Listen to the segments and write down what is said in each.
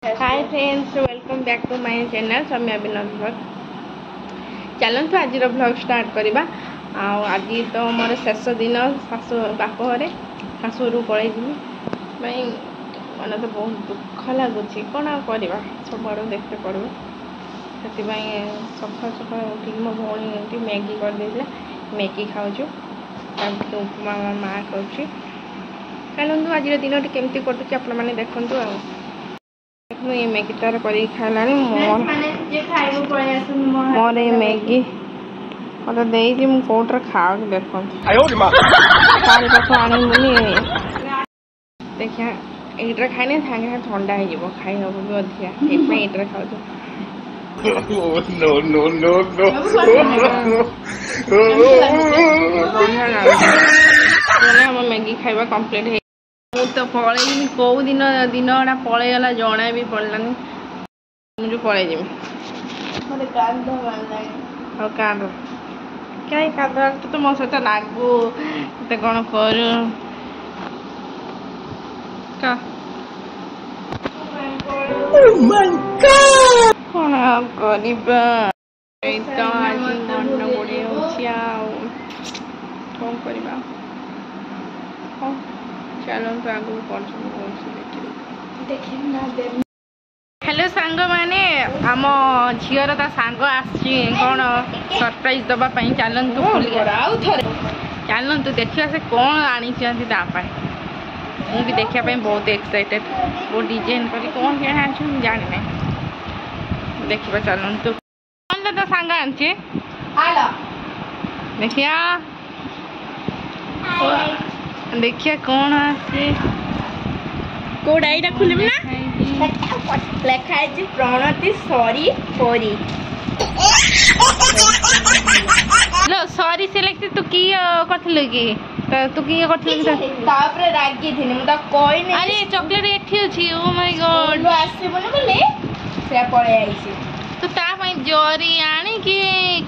Hi friends, welcome back to my channel Saumya Vinod blog. चलतु आज blog start करवा। आज तो मोर शेष दिन शाशु बाप घरे शाशुर पलि मन तो बहुत दुख लगुच कौन करवा सब आड़ देखते पड़ो से सकाल सकाल उठिक मो भौणी मैगी कर मैगी खाऊँ उपमा माँ कर। चलतु आज दिन केमती कटुच आप देखु ये मैगी तार कर खाला मोर ये मैगी मत दे कौटर खाओ देखो देखिए ये खाने सागे ठंडा हो खाई हम भी अधिका ये खाऊ मैगी खावा कंप्लीट है तो पलैनी कौ दिन दिन गुड़ा पलैगला जना भी पड़लानी मुझे पलैजी और कांद क्या कांद तो मो सहित लागू तो कौन कर कौन करवा आज मन गोड़े कौन करवा चलो तो आगे हेलो सांग माने आम झीर ता सांग आसी कौन सरप्राइज दवाई चलतु चलतु देखा से कौन आनी मु भी देखापी बहुत एक्साइटेड वो डिजाइन कर कौन क्या जानी ना देखा चलतु कौन तो सांग आनी देखिया देखिए कौन आसी कोड़ा ये खुलम ना लिखाई प्रणति सॉरी फोरी लो सॉरी से लिखते तू की कथलु की तो तू की कथलु तापर रागी थिनी मु त कोइ नै अरे चॉकलेट एठी अछि ओ माय गॉड लो आसे बने बोले से पळे आइछि तो ता पई जोरी आनी कि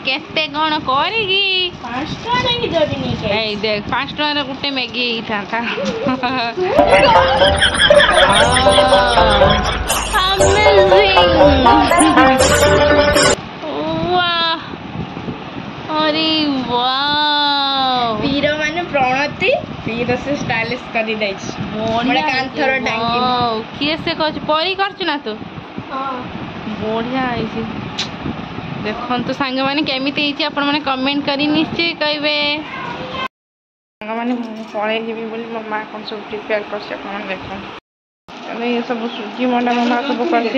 केते कोन करी की 5 टका नै जोरी नै के ए देख 5 टका रे गुटे मैगी था अमेजिंग वाह अरे वाह वीर माने प्रणति वीर से स्टाइलिश करी दै छी मोडा कांथर टांगी किए से कहछ परी करछ ना तू हां बढ़िया आई देखन तो सांग माने केमिति होई आपण माने कमेंट करी निश्चय कहबे सांग माने पळे जेबी बोली मम्मा कोन सब प्रिपेयर करछ आपण देखन अरे ये सब सुजी मंडा मम्मा सब करछ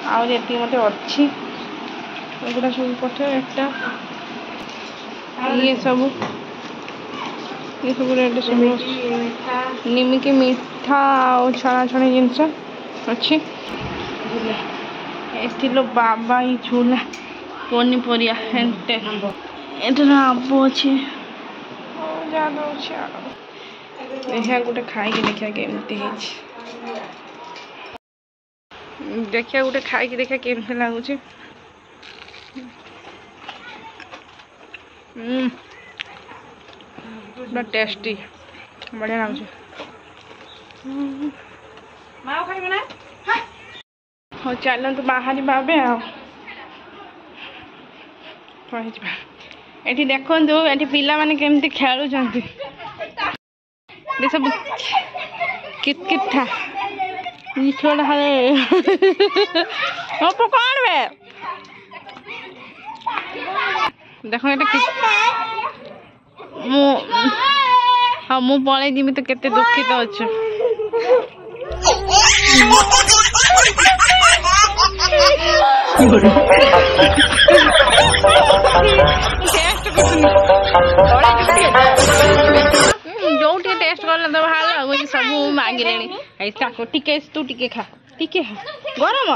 आ जेती मते अछि एगुडा सब पठे एकटा ये सब रेड सब निमिकी मीठा और छणा छणी जिंस अछि एलो बाबा ही झूला पनीपरिया हेंटे एटर आबो अच्छे ज्यादा अच्छे देखिया गोटे खाई देखिया केमती देखिया गोटे खाई देखिया केमती लगुच पूरा टेस्टी बढ़िया लगुच हाँ चलतु बाहर बाबे ये देखु ये पिला माने केमती खेलुं सब कित था छोड़ा कौन बे देख हाँ मु पलि जीमी तो केते दुखित अच्छे जो टेस्ट कर तो बाहर सब मांगे टिके तू टिके खा टिके गरम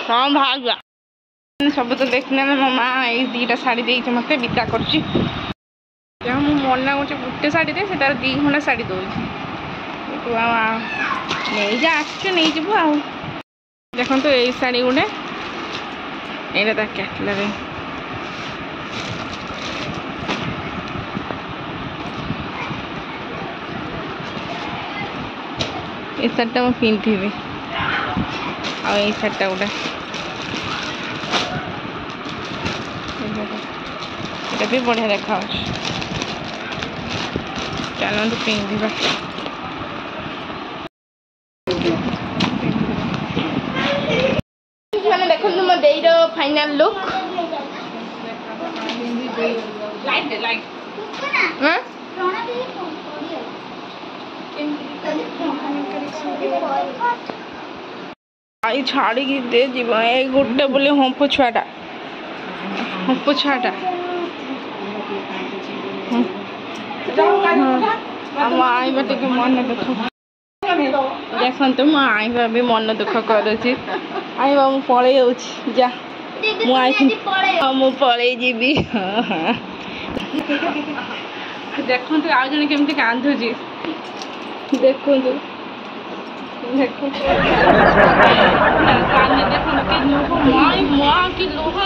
हाँ भाग सब तो देखने मो माँ ये दीटा शाढ़ी दे मत बिता कर मना गोटे गोटे शाढ़ी दे तार 2 घंटा शाढ़ी दौर नहीं जा नहीं जीव आ देखो तो यही शाढ़ी गोटे ये कैटलग ए शार्टा मैं पिंधि आ शार्टा गोटे ये भी बढ़िया देखा चलते पिंधा मैंने देखो मो देर फाइनल लुक आई छाड़ी दे जीव ए गोटे बोले हंप छुआटा आई बाटे के मन दुख देखते मो आईबा भी मन दुख करुच्ची आईबा मु पलि जा मु पलि जीवी देखु आ जन केमती कांधुची देखु देखु कि लोह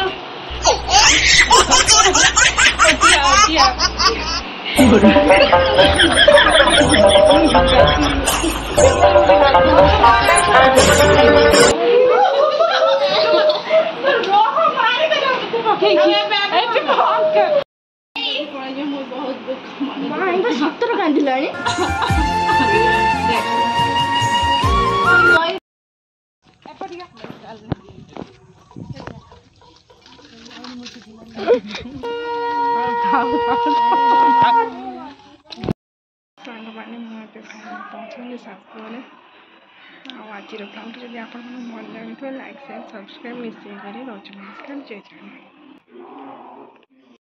सतर कांदिला साने मुझे पहुँचली सातपुर आज ब्लॉग जब आप भल लगे लाइक शेयर सब्सक्राइब निश्चय करें। रोज नमस्कार जय जगन्नाथ।